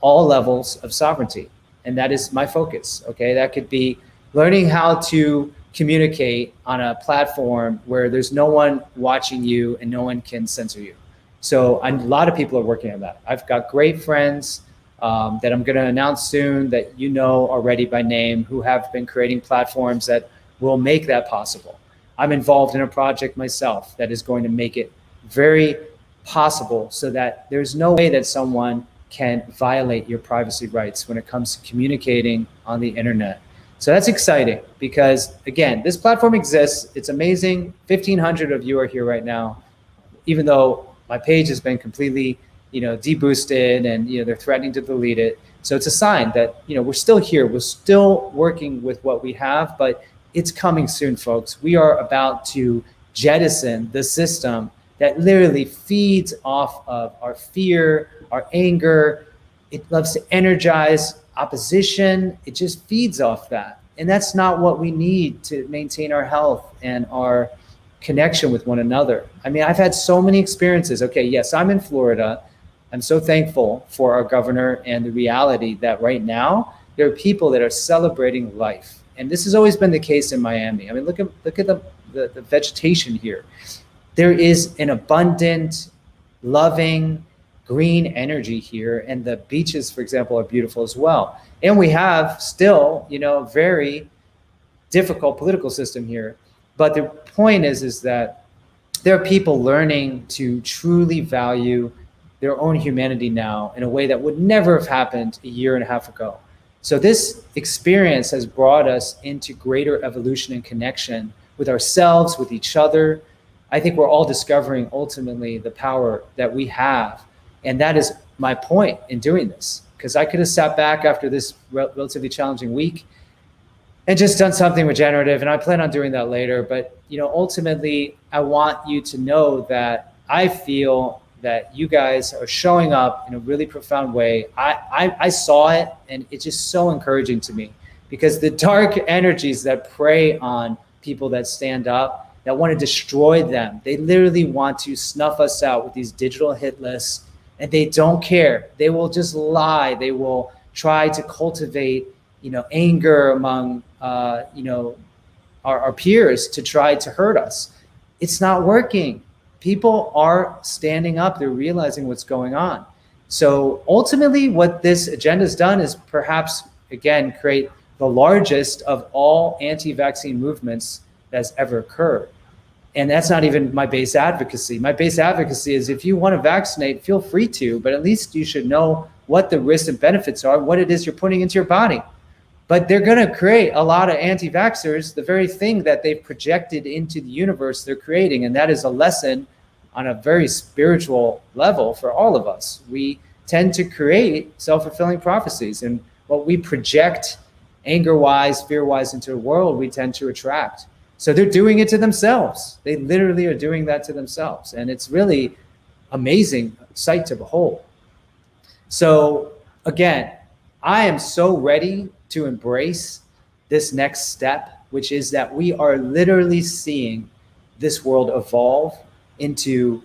all levels of sovereignty, and that is my focus, okay? That could be learning how to communicate on a platform where there's no one watching you and no one can censor you. So a lot of people are working on that. I've got great friends that I'm going to announce soon that you know already by name, who have been creating platforms that will make that possible. I'm involved in a project myself that is going to make it very possible so that there's no way that someone can violate your privacy rights when it comes to communicating on the internet. So that's exciting because, again, this platform exists. It's amazing. 1,500 of you are here right now, even though my page has been completely, deboosted, and they're threatening to delete it. So it's a sign that we're still here. We're still working with what we have, but it's coming soon, folks. We are about to jettison the system that literally feeds off of our fear, our anger. It loves to energize opposition. It just feeds off that. And that's not what we need to maintain our health and our connection with one another. I mean, I've had so many experiences. Okay, yes, I'm in Florida. I'm so thankful for our governor and the reality that right now there are people that are celebrating life. And this has always been the case in Miami. I mean, look at the vegetation here. There is an abundant, loving, green energy here, and the beaches, for example, are beautiful as well. And we have still, very difficult political system here. But the point is that there are people learning to truly value their own humanity now in a way that would never have happened a year and a half ago. So this experience has brought us into greater evolution and connection with ourselves, with each other. I think we're all discovering ultimately the power that we have. And that is my point in doing this, because I could have sat back after this relatively challenging week and just done something regenerative. And I plan on doing that later. But, ultimately, I want you to know that I feel that you guys are showing up in a really profound way. I saw it, and it's just so encouraging to me, because the dark energies that prey on people that stand up, that want to destroy them, they literally want to snuff us out with these digital hit lists, and they don't care. They will just lie. They will try to cultivate, anger among, our peers to try to hurt us. It's not working. People are standing up. They're realizing what's going on. So ultimately, what this agenda has done is perhaps, again, create the largest of all anti-vaccine movements that's ever occurred. And that's not even my base advocacy. My base advocacy is, if you want to vaccinate, feel free to, but at least you should know what the risks and benefits are, what it is you're putting into your body. But they're going to create a lot of anti-vaxxers, the very thing that they've projected into the universe they're creating. And that is a lesson on a very spiritual level for all of us. We tend to create self-fulfilling prophecies, and what we project anger-wise, fear-wise into the world, we tend to attract. So they're doing it to themselves. They literally are doing that to themselves. And it's really amazing sight to behold. So again, I am so ready to embrace this next step, which is that we are literally seeing this world evolve into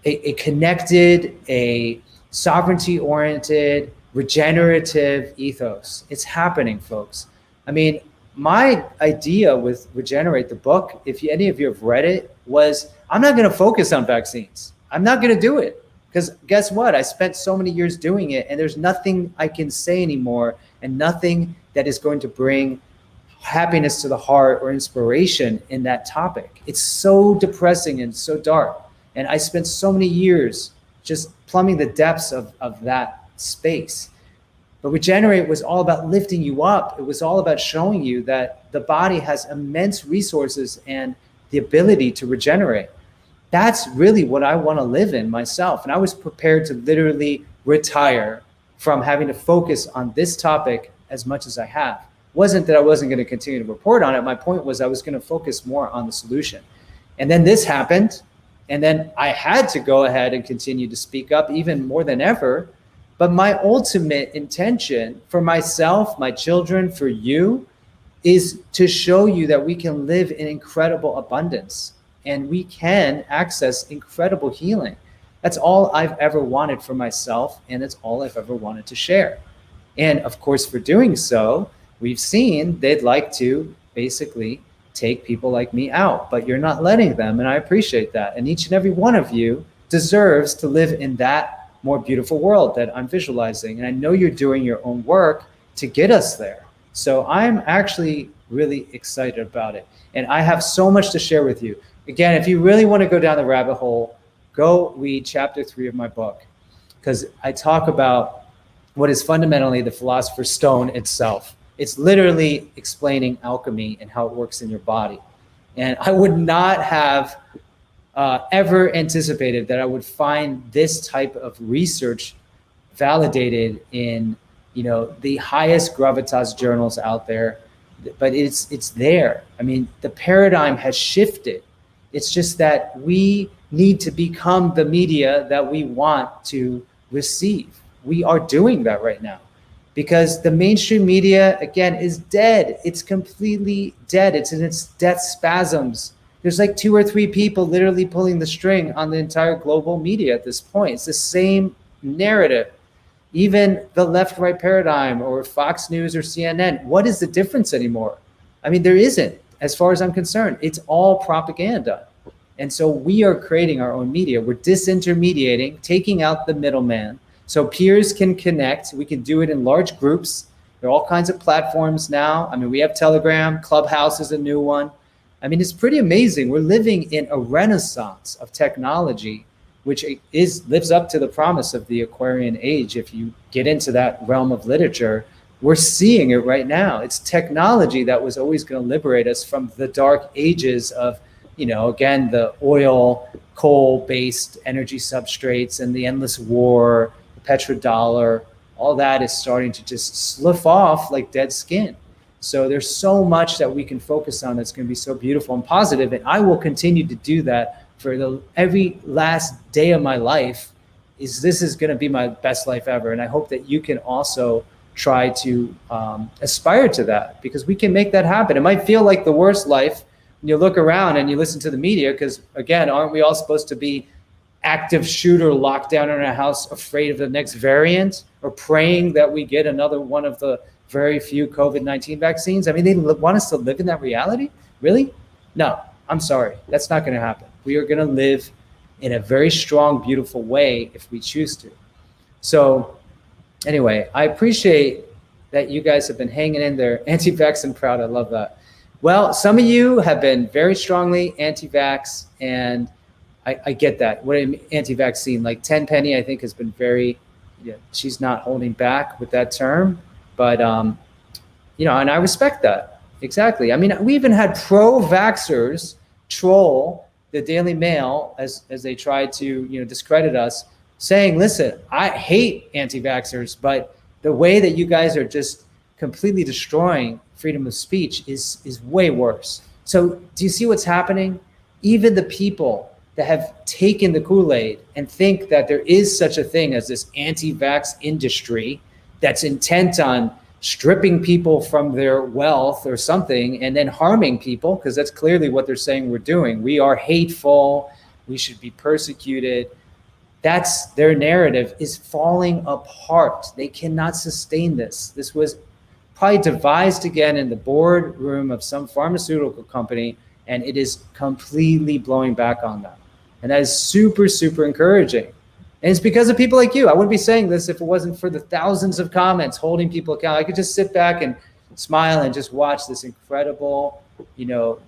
a connected, a sovereignty-oriented, regenerative ethos. It's happening, folks. I mean, my idea with Regenerate, the book, if any of you have read it, was I'm not going to focus on vaccines. I'm not going to do it, because guess what? I spent so many years doing it, and there's nothing I can say anymore, and nothing that is going to bring happiness to the heart or inspiration in that topic. It's so depressing and so dark. And I spent so many years just plumbing the depths of that space. But Regenerate was all about lifting you up. It was all about showing you that the body has immense resources and the ability to regenerate. That's really what I want to live in myself. And I was prepared to literally retire from having to focus on this topic as much as I have. Wasn't that I wasn't going to continue to report on it. My point was I was going to focus more on the solution. And then this happened. And then I had to go ahead and continue to speak up even more than ever. But my ultimate intention for myself, my children, for you, is to show you that we can live in incredible abundance and we can access incredible healing. That's all I've ever wanted for myself, and it's all I've ever wanted to share. And of course, for doing so, we've seen they'd like to basically take people like me out, but you're not letting them, and I appreciate that. And each and every one of you deserves to live in that more beautiful world that I'm visualizing. And I know you're doing your own work to get us there. So I'm actually really excited about it. And I have so much to share with you. Again, if you really want to go down the rabbit hole, go read chapter 3 of my book, because I talk about what is fundamentally the Philosopher's Stone itself. It's literally explaining alchemy and how it works in your body. And I would not have ever anticipated that I would find this type of research validated in, the highest gravitas journals out there. But it's there. I mean, the paradigm has shifted. It's just that we need to become the media that we want to receive. We are doing that right now, because the mainstream media, again, is dead. It's completely dead. It's in its death spasms. There's like 2 or 3 people literally pulling the string on the entire global media at this point. It's the same narrative. Even the left-right paradigm, or Fox News or CNN, what is the difference anymore? I mean, there isn't, as far as I'm concerned. It's all propaganda. And so we are creating our own media. We're disintermediating, taking out the middleman, so peers can connect. We can do it in large groups. There are all kinds of platforms now. I mean, we have Telegram, Clubhouse is a new one. I mean, it's pretty amazing. We're living in a renaissance of technology, which lives up to the promise of the Aquarian age. If you get into that realm of literature, we're seeing it right now. It's technology that was always going to liberate us from the dark ages of, again, the oil, coal-based energy substrates and the endless war, the petrodollar. All that is starting to just slough off like dead skin. So there's so much that we can focus on that's going to be so beautiful and positive, and I will continue to do that for every last day of my life. This is going to be my best life ever, and I hope that you can also try to aspire to that, because we can make that happen. It might feel like the worst life when you look around and you listen to the media, because again, aren't we all supposed to be active shooter locked down in our house, afraid of the next variant, or praying that we get another one of the very few COVID-19 vaccines? I mean, they want us to live in that reality? Really? No, I'm sorry. That's not going to happen. We are going to live in a very strong, beautiful way if we choose to. So anyway, I appreciate that you guys have been hanging in there. Anti-vax and proud. I love that. Well, some of you have been very strongly anti-vax, and I get that. What anti-vaccine, like Tenpenny, I think has been very, she's not holding back with that term, but and I respect that. Exactly. I mean, we even had pro-vaxxers troll the Daily Mail as they tried to, discredit us, saying, listen, I hate anti-vaxxers, but the way that you guys are just completely destroying freedom of speech is way worse. So do you see what's happening? Even the people that have taken the Kool-Aid and think that there is such a thing as this anti-vax industry that's intent on stripping people from their wealth or something and then harming people, because that's clearly what they're saying we're doing. We are hateful. We should be persecuted. That's their narrative is falling apart. They cannot sustain this. This was probably devised again in the boardroom of some pharmaceutical company, and it is completely blowing back on them. And that is super, super encouraging. And it's because of people like you. I wouldn't be saying this if it wasn't for the thousands of comments holding people accountable. I could just sit back and smile and just watch this incredible,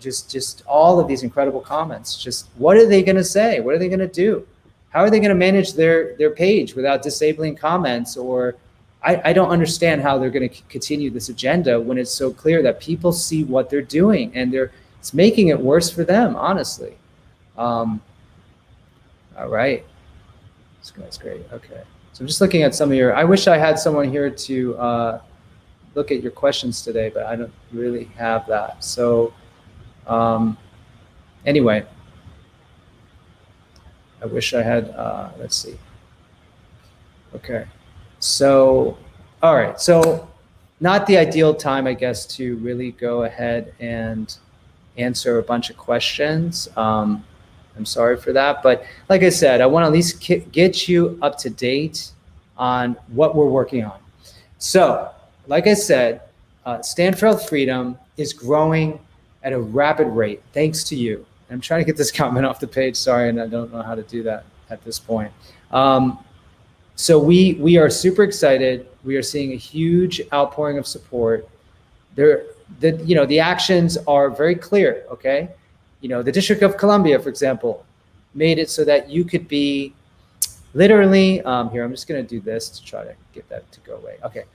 just all of these incredible comments. Just what are they going to say? What are they going to do? How are they going to manage their page without disabling comments? Or I don't understand how they're going to continue this agenda when it's so clear that people see what they're doing, and it's making it worse for them, honestly. All right. That's great. Okay. So I'm just looking at some of I wish I had someone here to look at your questions today, but I don't really have that. So anyway, I wish I had, let's see. Okay. So, all right. So not the ideal time, I guess, to really go ahead and answer a bunch of questions. I'm sorry for that. But like I said, I want to at least get you up to date on what we're working on. So like I said, Stand for Health Freedom is growing at a rapid rate, thanks to you. I'm trying to get this comment off the page. Sorry, and I don't know how to do that at this point. So we are super excited. We are seeing a huge outpouring of support. The actions are very clear, okay? The District of Columbia, for example, made it so that you could be literally, here, I'm just gonna do this to try to get that to go away. Okay.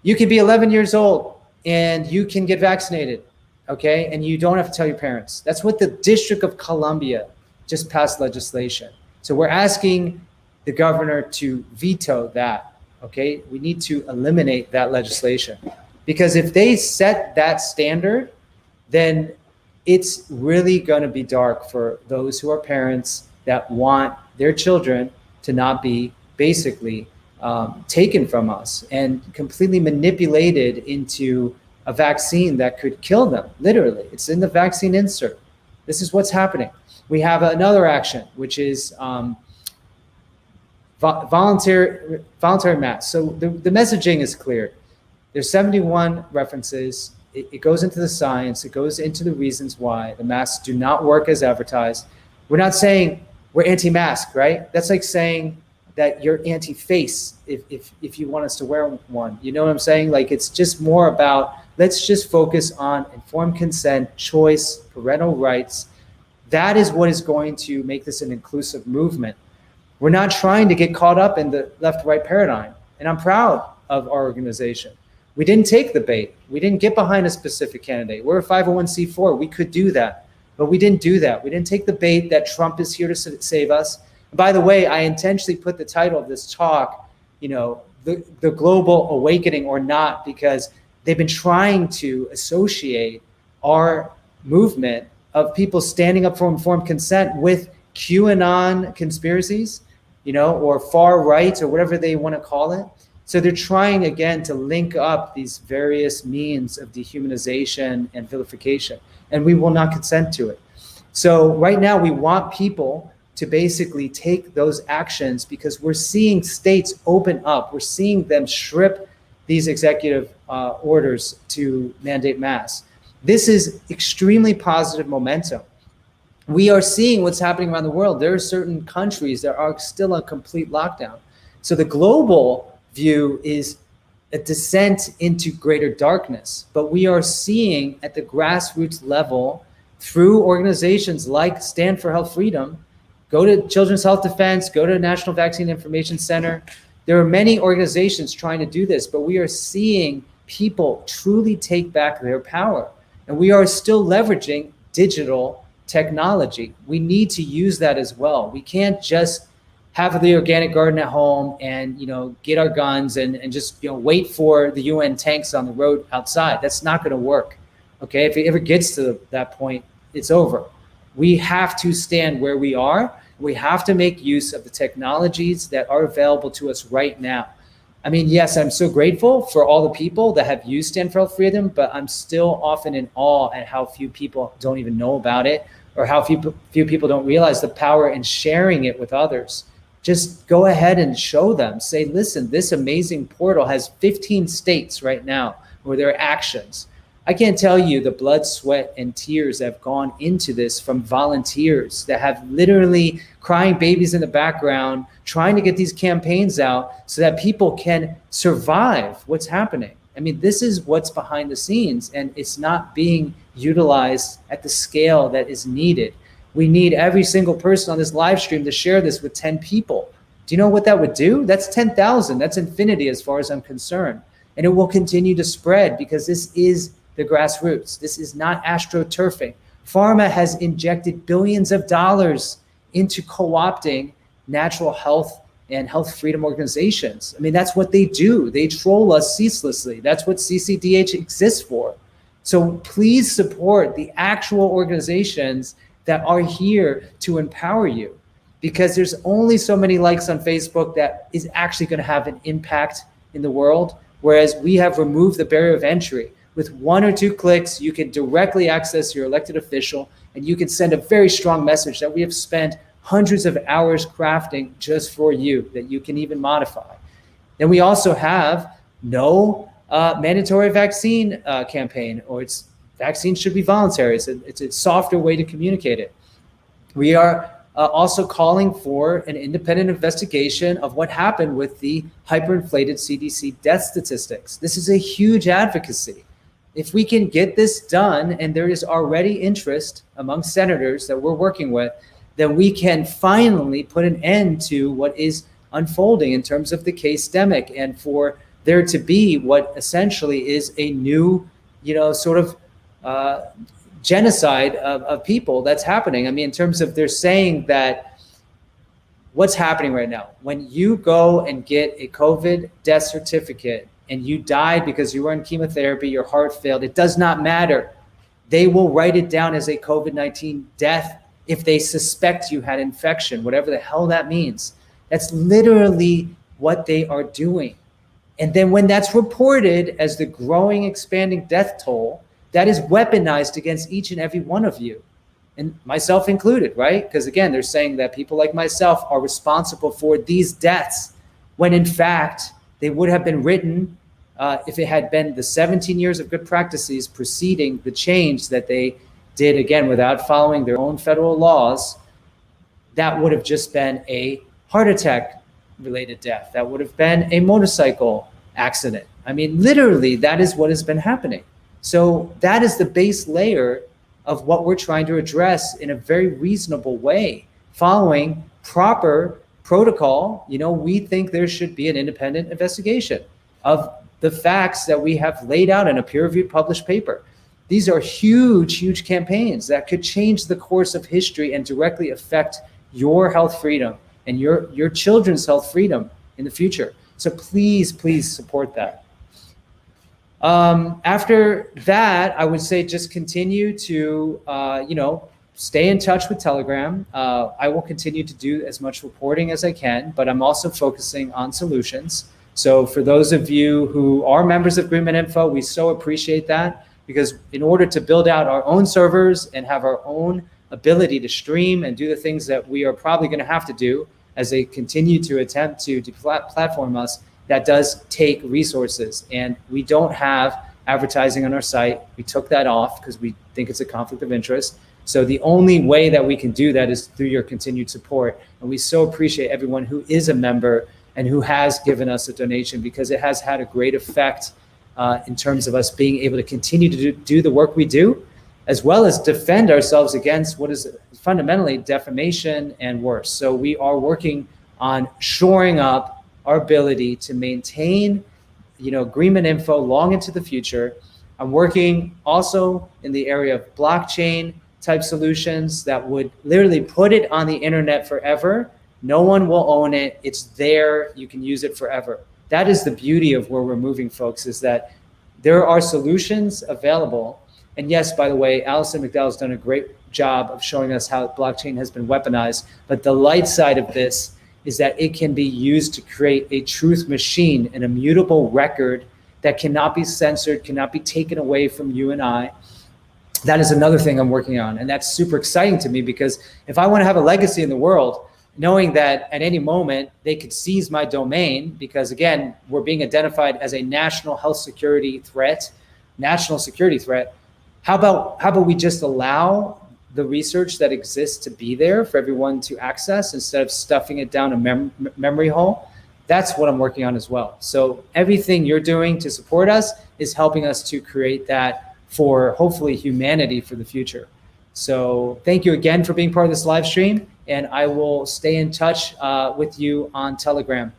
You could be 11 years old and you can get vaccinated, okay? And you don't have to tell your parents. That's what the District of Columbia just passed legislation. So we're asking the governor to veto that, okay? We need to eliminate that legislation, because if they set that standard, then it's really going to be dark for those who are parents that want their children to not be basically taken from us and completely manipulated into a vaccine that could kill them. Literally, it's in the vaccine insert. This is what's happening. We have another action, which is voluntary masks. So the messaging is clear. There's 71 references. It goes into the science. It goes into the reasons why the masks do not work as advertised. We're not saying we're anti-mask, right? That's like saying that you're anti-face if you want us to wear one. You know what I'm saying? Like, it's just more about, let's just focus on informed consent, choice, parental rights. That is what is going to make this an inclusive movement. We're not trying to get caught up in the left-right paradigm. And I'm proud of our organization. We didn't take the bait. We didn't get behind a specific candidate. We're a 501c4. We could do that, but we didn't do that. We didn't take the bait that Trump is here to save us. And by the way, I intentionally put the title of this talk, the global awakening or not, because they've been trying to associate our movement of people standing up for informed consent with QAnon conspiracies, or far right, or whatever they want to call it. So they're trying again to link up these various means of dehumanization and vilification, and we will not consent to it. So right now we want people to basically take those actions, because we're seeing states open up. We're seeing them strip these executive orders to mandate masks. This is extremely positive momentum. We are seeing what's happening around the world. There are certain countries that are still on complete lockdown. So the global view is a descent into greater darkness. But we are seeing at the grassroots level, through organizations like Stand for Health Freedom, go to Children's Health Defense, go to National Vaccine Information Center. There are many organizations trying to do this, but we are seeing people truly take back their power. And we are still leveraging digital technology. We need to use that as well. We can't just have the organic garden at home and get our guns and just wait for the UN tanks on the road outside. That's not going to work. Okay, if it ever gets to that point, it's over. We have to stand where we are. We have to make use of the technologies that are available to us right now. I mean, yes, I'm so grateful for all the people that have used Stand for Health Freedom, but I'm still often in awe at how few people don't even know about it, or how few people don't realize the power in sharing it with others. Just go ahead and show them. Say, listen, this amazing portal has 15 states right now where there are actions. I can't tell you the blood, sweat, and tears that have gone into this from volunteers that have literally crying babies in the background, trying to get these campaigns out so that people can survive what's happening. I mean, this is what's behind the scenes, and it's not being utilized at the scale that is needed. We need every single person on this live stream to share this with 10 people. Do you know what that would do? That's 10,000. That's infinity as far as I'm concerned. And it will continue to spread, because this is the grassroots. This is not astroturfing. Pharma has injected billions of dollars into co-opting natural health and health freedom organizations. I mean, that's what they do. They troll us ceaselessly. That's what CCDH exists for. So please support the actual organizations that are here to empower you, because there's only so many likes on Facebook that is actually going to have an impact in the world, whereas we have removed the barrier of entry. With 1 or 2 clicks, you can directly access your elected official, and you can send a very strong message that we have spent hundreds of hours crafting just for you, that you can even modify. Then we also have no mandatory vaccine campaign, or vaccines should be voluntary. It's a softer way to communicate it. We are also calling for an independent investigation of what happened with the hyperinflated CDC death statistics. This is a huge advocacy. If we can get this done, and there is already interest among senators that we're working with, then we can finally put an end to what is unfolding in terms of the case-demic, and for there to be what essentially is a new, sort of genocide of people that's happening. I mean, in terms of, they're saying that what's happening right now, when you go and get a COVID death certificate and you died because you were on chemotherapy, your heart failed, it does not matter. They will write it down as a COVID-19 death if they suspect you had infection, whatever the hell that means. That's literally what they are doing. And then when that's reported as the growing, expanding death toll, that is weaponized against each and every one of you, and myself included, right? Because again, they're saying that people like myself are responsible for these deaths, when in fact, they would have been written if it had been the 17 years of good practices preceding the change that they did, again, without following their own federal laws. That would have just been a heart attack related death. That would have been a motorcycle accident. I mean, literally, that is what has been happening. So that is the base layer of what we're trying to address in a very reasonable way, following proper protocol. We think there should be an independent investigation of the facts that we have laid out in a peer-reviewed published paper. These are huge, huge campaigns that could change the course of history and directly affect your health freedom and your children's health freedom in the future. So please, please support that. After that, I would say just continue to, stay in touch with Telegram. I will continue to do as much reporting as I can, but I'm also focusing on solutions. So for those of you who are members of Agreement Info, we so appreciate that, because in order to build out our own servers and have our own ability to stream and do the things that we are probably going to have to do as they continue to attempt to deplatform us, that does take resources. And we don't have advertising on our site. We took that off because we think it's a conflict of interest. So the only way that we can do that is through your continued support. And we so appreciate everyone who is a member and who has given us a donation, because it has had a great effect in terms of us being able to continue to do the work we do, as well as defend ourselves against what is fundamentally defamation and worse. So we are working on shoring up our ability to maintain, Agreement Info long into the future. I'm working also in the area of blockchain type solutions that would literally put it on the internet forever. No one will own it. It's there. You can use it forever. That is the beauty of where we're moving, folks, is that there are solutions available. And yes, by the way, Alison McDowell has done a great job of showing us how blockchain has been weaponized. But the light side of this is that it can be used to create a truth machine, an immutable record that cannot be censored, cannot be taken away from you and I. That is another thing I'm working on. And that's super exciting to me, because if I want to have a legacy in the world, knowing that at any moment they could seize my domain, because again, we're being identified as a national health security threat, how about we just allow the research that exists to be there for everyone to access instead of stuffing it down a memory hole? That's what I'm working on as well. So everything you're doing to support us is helping us to create that for hopefully humanity for the future. So thank you again for being part of this live stream, and I will stay in touch with you on Telegram.